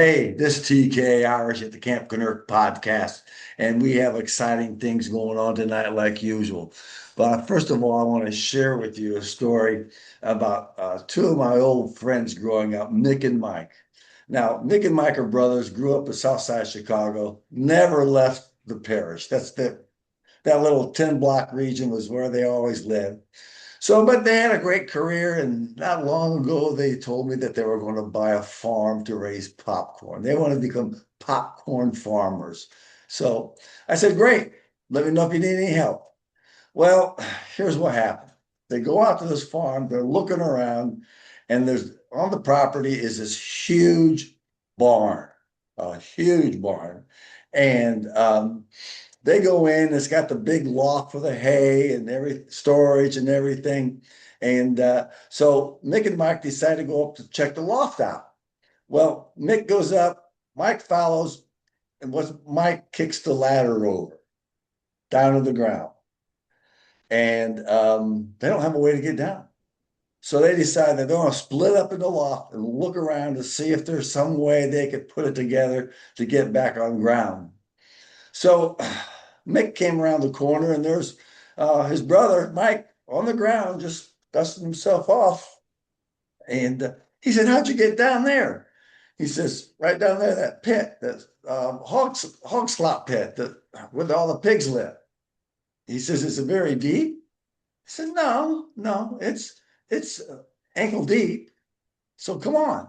Hey, this TK Irish at the Camp Kennerk Podcast, and we have exciting things going on tonight, like usual. But first of all, I want to share with you a story about two of my old friends growing up, Mick and Mike. Now, Mick and Mike are brothers, grew up in Southside Chicago, never left the parish. That little 10-block region was where they always lived. So, but they had a great career, and not long ago, they told me that they were going to buy a farm to raise popcorn. They want to become popcorn farmers. So I said, great, let me know if you need any help. Well, here's what happened. They go out to this farm, they're looking around, and there's on the property is this huge barn, a huge barn. And they go in, it's got the big loft for the hay and every storage and everything. And so Mick and Mike decide to go up to check the loft out. Well, Mick goes up, Mike follows, and Mike kicks the ladder over down to the ground. And they don't have a way to get down. So they decide that they're going to split up in the loft and look around to see if there's some way they could put it together to get back on ground. So Mick came around the corner, and there's his brother, Mike, on the ground, just dusting himself off. And he said, how'd you get down there? He says, right down there, that pit, that hog slop pit that where all the pigs live. He says, is it very deep? He said, no, it's ankle deep. So come on.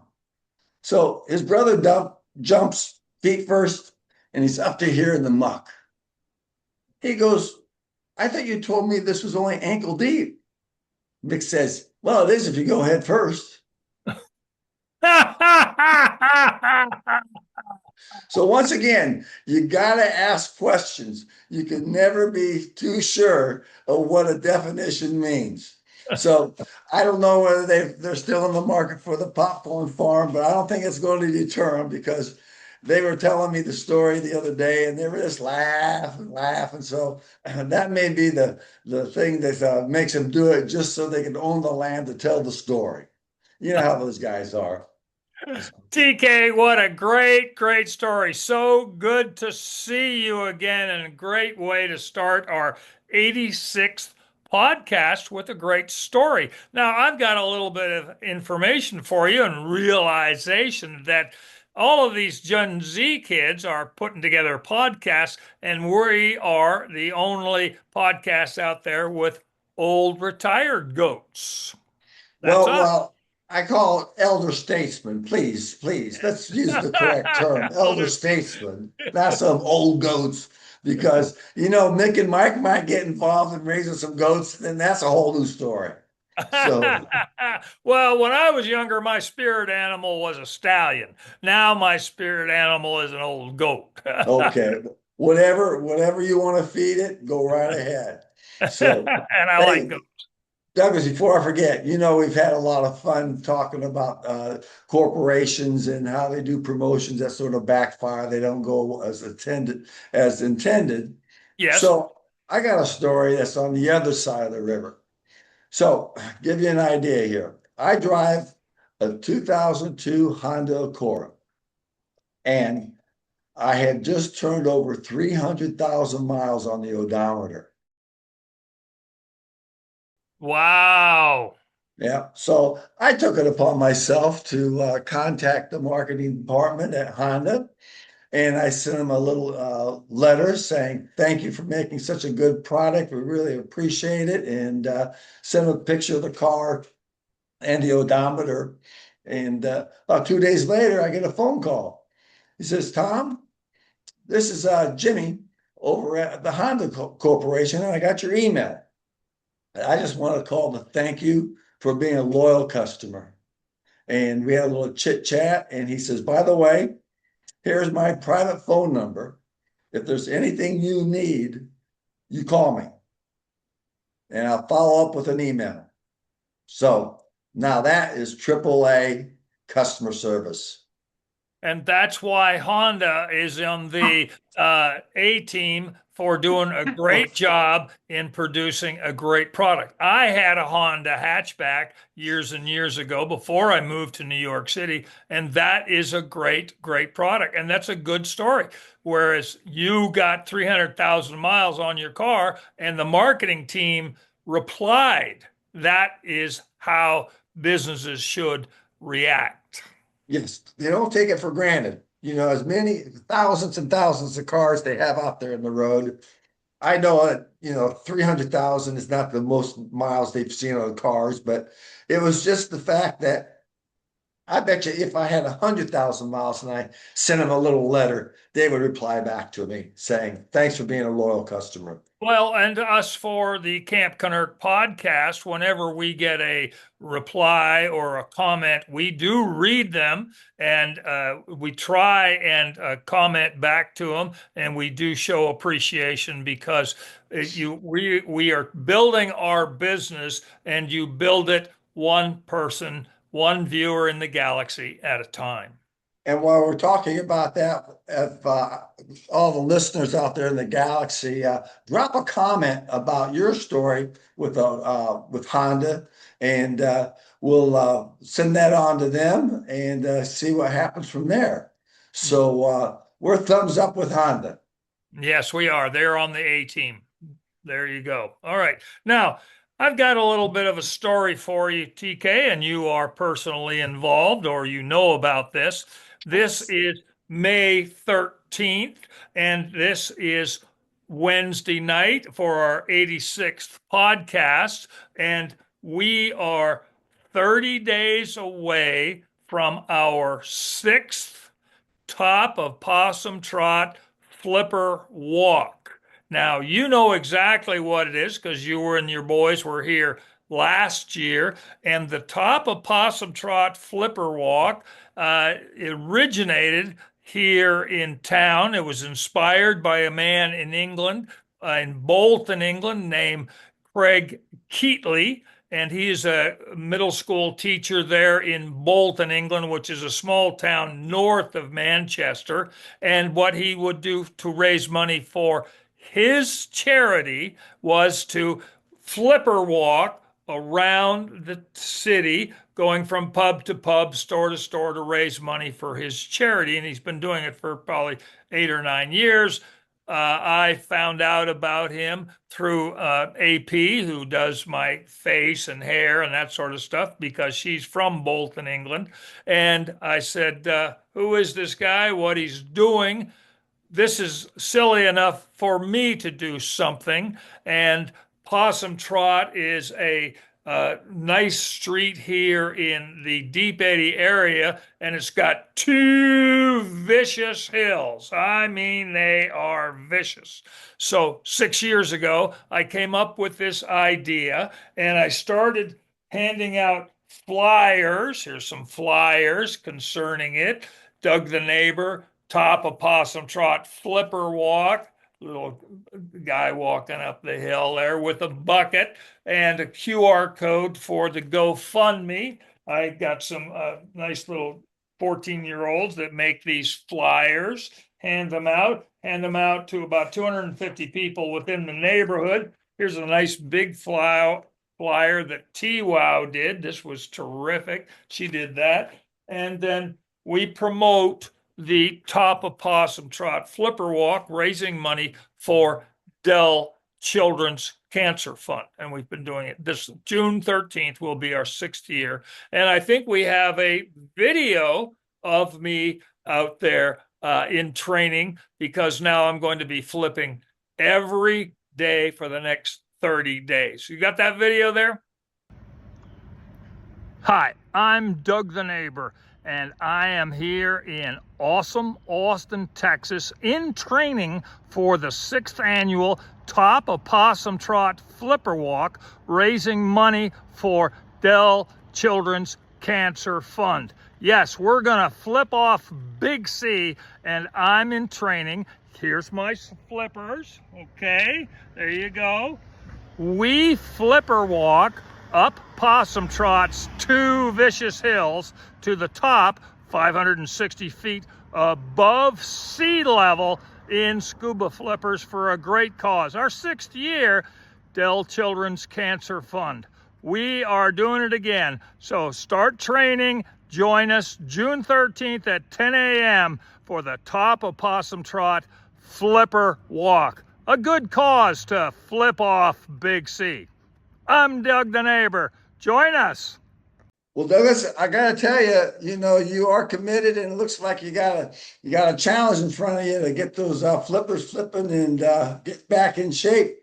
So his brother jumps feet first, and he's up to here in the muck. He goes, I thought you told me this was only ankle deep. Mick says, well, it is if you go head first. So once again, you got to ask questions. You can never be too sure of what a definition means. So I don't know whether they're still in the market for the popcorn farm, but I don't think it's going to deter them, because they were telling me the story the other day, and they were just laughing. So that may be the thing that makes them do it, just so they can own the land to tell the story. You know how those guys are. TK, what a great story. So good to see you again, and a great way to start our 86th podcast with a great story. Now, I've got a little bit of information for you and realization that all of these Gen Z kids are putting together podcasts, and we are the only podcast out there with old retired goats. That's us. Well, I call it elder statesman. Please, let's use the correct term, elder statesman, not some old goats, because Mick and Mike might get involved in raising some goats, then that's a whole new story. So, Well, when I was younger, my spirit animal was a stallion. Now my spirit animal is an old goat. okay, whatever you want to feed it, go right ahead. So, And I like hey, goats. Douglas, before I forget, we've had a lot of fun talking about corporations and how they do promotions that sort of backfire. They don't go as intended. Yes. So I got a story that's on the other side of the river. So give you an idea here. I drive a 2002 Honda Accord, and I had just turned over 300,000 miles on the odometer. Wow. Yeah. So I took it upon myself to contact the marketing department at Honda, and I sent them a little letter saying, thank you for making such a good product. We really appreciate it. And sent a picture of the car and the odometer. And about 2 days later, I get a phone call. He says, Tom, this is Jimmy over at the Honda Corporation, and I got your email. I just want to call to thank you for being a loyal customer. And we had a little chit chat. And he says, by the way, here's my private phone number. If there's anything you need, you call me, and I'll follow up with an email. So now that is AAA customer service. And that's why Honda is on the A team for doing a great job in producing a great product. I had a Honda hatchback years and years ago before I moved to New York City, and that is a great, great product. And that's a good story. Whereas you got 300,000 miles on your car and the marketing team replied. That is how businesses should react. Yes, they don't take it for granted. As many thousands and thousands of cars they have out there in the road. I know that, 300,000 is not the most miles they've seen on cars, but it was just the fact that I bet you if I had 100,000 miles and I sent them a little letter, they would reply back to me saying, thanks for being a loyal customer. Well, and us for the Camp Kennerk podcast, whenever we get a reply or a comment, we do read them and we try and comment back to them, and we do show appreciation because we are building our business, and you build it one person, one viewer in the galaxy at a time. And while we're talking about that, if all the listeners out there in the galaxy, drop a comment about your story with Honda, and we'll send that on to them and see what happens from there. So we're thumbs up with Honda. Yes, we are. They're on the A team. There you go. All right. Now, I've got a little bit of a story for you, TK, and you are personally involved or you know about this. This is May 13th, and this is Wednesday night for our 86th podcast, and we are 30 days away from our 6th Top of Possum Trot Flipper Walk. Now, you know exactly what it is because you and your boys were here last year, and the Top of Possum Trot Flipper Walk originated here in town. It was inspired by a man in England, in Bolton, England, named Craig Keatley, and he is a middle school teacher there in Bolton, England, which is a small town north of Manchester. And what he would do to raise money for his charity was to flipper walk around the city, going from pub to pub, store to store to raise money for his charity. And he's been doing it for probably 8 or 9 years. I found out about him through AP, who does my face and hair and that sort of stuff, because she's from Bolton, England. And I said, who is this guy? What he's doing? This is silly enough for me to do something. And Possum Trot is a nice street here in the Deep Eddy area, and it's got 2 vicious hills. I mean, they are vicious. So 6 years ago, I came up with this idea, and I started handing out flyers. Here's some flyers concerning it. Doug the Neighbor, Top of Possum Trot Flipper Walk. Little guy walking up the hill there with a bucket and a QR code for the GoFundMe. I got some nice little 14-year-olds that make these flyers, hand them out to about 250 people within the neighborhood. Here's a nice big flyer that T-Wow did. This was terrific. She did that. And then we promote the Top of Possum Trot Flipper Walk, raising money for Dell Children's Cancer Fund. And we've been doing it. This June 13th will be our 6th year. And I think we have a video of me out there in training, because now I'm going to be flipping every day for the next 30 days. You got that video there? Hi, I'm Doug the Neighbor, and I am here in awesome Austin, Texas, in training for the 6th annual Top of Possum Trot Flipper Walk, raising money for Dell Children's Cancer Fund. Yes, we're gonna flip off Big C, and I'm in training. Here's my flippers, okay? There you go. We flipper walk up Possum Trot's 2 vicious hills to the top, 560 feet above sea level in scuba flippers for a great cause. Our 6th year, Dell Children's Cancer Fund. We are doing it again. So start training. Join us June 13th at 10 a.m. for the Top of Possum Trot Flipper Walk. A good cause to flip off Big C. I'm Doug the neighbor. Join us. Well, Douglas, I gotta tell you, you are committed, and it looks like you got a challenge in front of you to get those flippers flipping and get back in shape.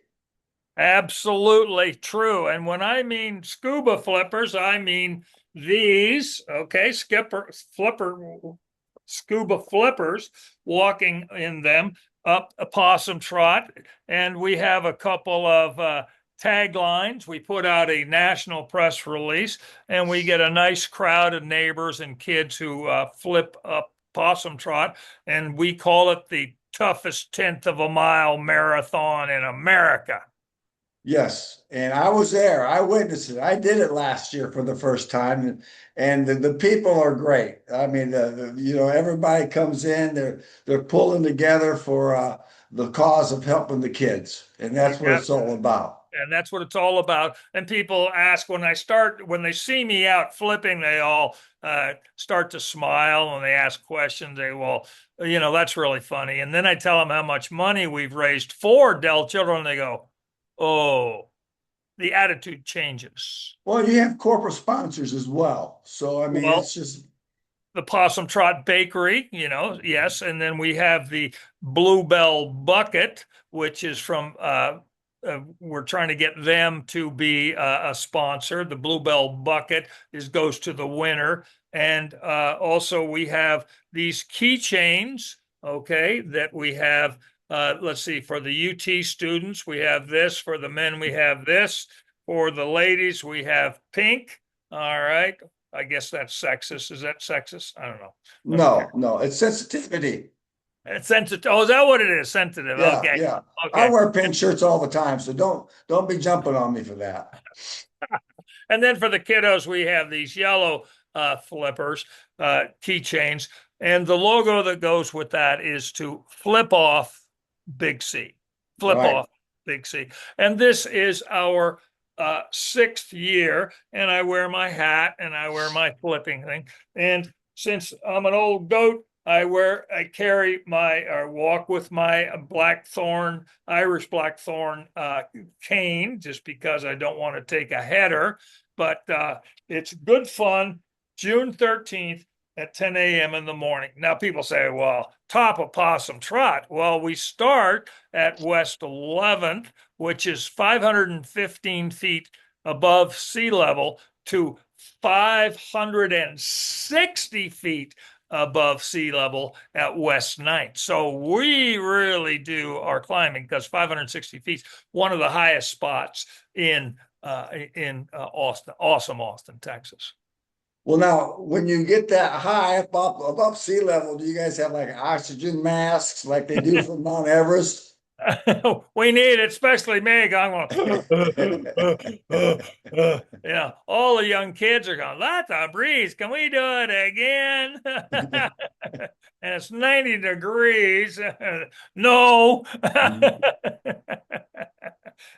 Absolutely true. And when I mean scuba flippers, I mean these, okay, scuba flippers, walking in them up a Possum Trot. And we have a couple of taglines. We put out a national press release, and we get a nice crowd of neighbors and kids who flip up Possum Trot, and we call it the toughest 10th of a mile marathon in America. Yes, and I was there. I witnessed it. I did it last year for the first time, and the people are great. I mean, everybody comes in. They're pulling together for the cause of helping the kids, and that's what it's all about. And that's what it's all about. And people ask when they see me out flipping, they all start to smile and they ask questions. They, well, that's really funny. And then I tell them how much money we've raised for Dell Children. And they go, oh, the attitude changes. Well, you have corporate sponsors as well. So, I mean, it's just the Possum Trot Bakery, yes. And then we have the Bluebell Bucket, which is from, we're trying to get them to be a sponsor. The Bluebell Bucket goes to the winner. And also we have these keychains, okay, that we have. Let's see, for the UT students, we have this. For the men, we have this. For the ladies, we have pink. All right. I guess that's sexist. Is that sexist? I don't know. No, it's sensitivity. It's sensitive. Oh, is that what it is? Sensitive. Yeah, okay. Yeah. Okay. I wear pink shirts all the time, so don't be jumping on me for that. And then for the kiddos, we have these yellow flippers, keychains, and the logo that goes with that is to flip off Big C. Flip off Big C. And this is our 6th year, and I wear my hat and I wear my flipping thing. And since I'm an old goat, I walk with my Irish blackthorn cane, just because I don't want to take a header. But it's good fun. June 13th at 10 a.m. in the morning. Now people say, well, Top of Possum Trot. Well, we start at West 11th, which is 515 feet above sea level, to 560 feet above sea level at West 9th. So we really do our climbing, because 560 feet is one of the highest spots in Austin, Texas. Well, now, when you get that high above sea level, do you guys have like oxygen masks like they do from Mount Everest? We need it, especially me. I'm going, all the young kids are going, let the breeze. Can we do it again? And it's 90 degrees. No.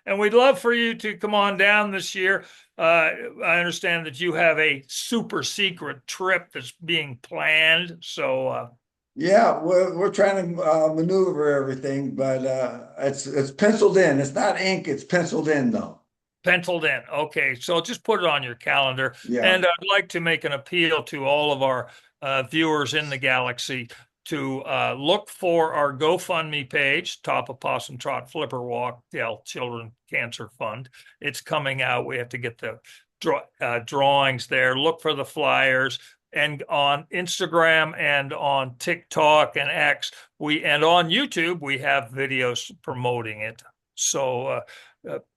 And we'd love for you to come on down this year. I understand that you have a super secret trip that's being planned. So, yeah, we're trying to maneuver everything, but it's penciled in. It's not ink, it's penciled in though. Penciled in. Okay, so just put it on your calendar. Yeah. And I'd like to make an appeal to all of our viewers in the galaxy to look for our GoFundMe page, Top of Possum Trot Flipper Walk, Dell Children Cancer Fund. It's coming out. We have to get the drawings there. Look for the flyers. And on Instagram and on TikTok and X, and on YouTube, we have videos promoting it. So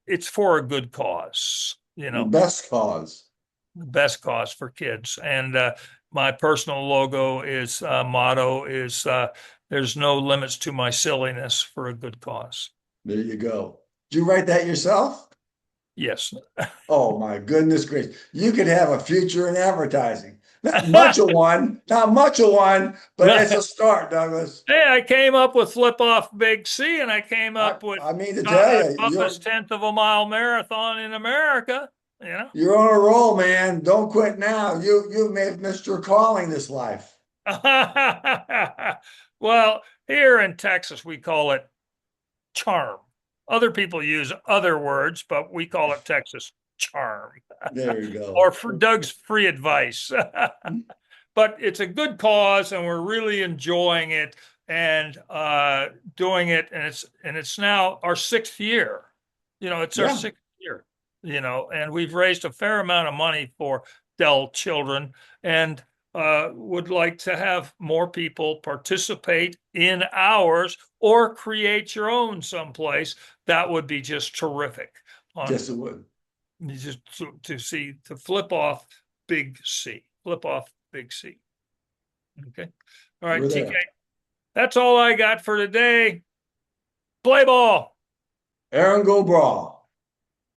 it's for a good cause, The best cause. The best cause for kids. And my personal motto is there's no limits to my silliness for a good cause. There you go. Did you write that yourself? Yes. Oh my goodness gracious. You could have a future in advertising. Not much of one, not much of one, but it's a start, Douglas. Hey, I came up with flip off Big C, and I came I, up with I mean to tell you, toughest tenth of a mile marathon in America. You know. you're on a roll, man. Don't quit now. You may have missed your calling this life. Well, here in Texas, we call it charm. Other people use other words, but we call it Texas charm. There you go. Or for Doug's free advice. But it's a good cause, and we're really enjoying it and doing it. And it's now our 6th year. It's our Yeah, 6th year. And we've raised a fair amount of money for Dell children, and would like to have more people participate in ours or create your own someplace. That would be just terrific. yes, it would. Just to flip off Big C. Flip off Big C. Okay. All right, We're TK. there. That's all I got for today. Play ball. Aaron, go brawl.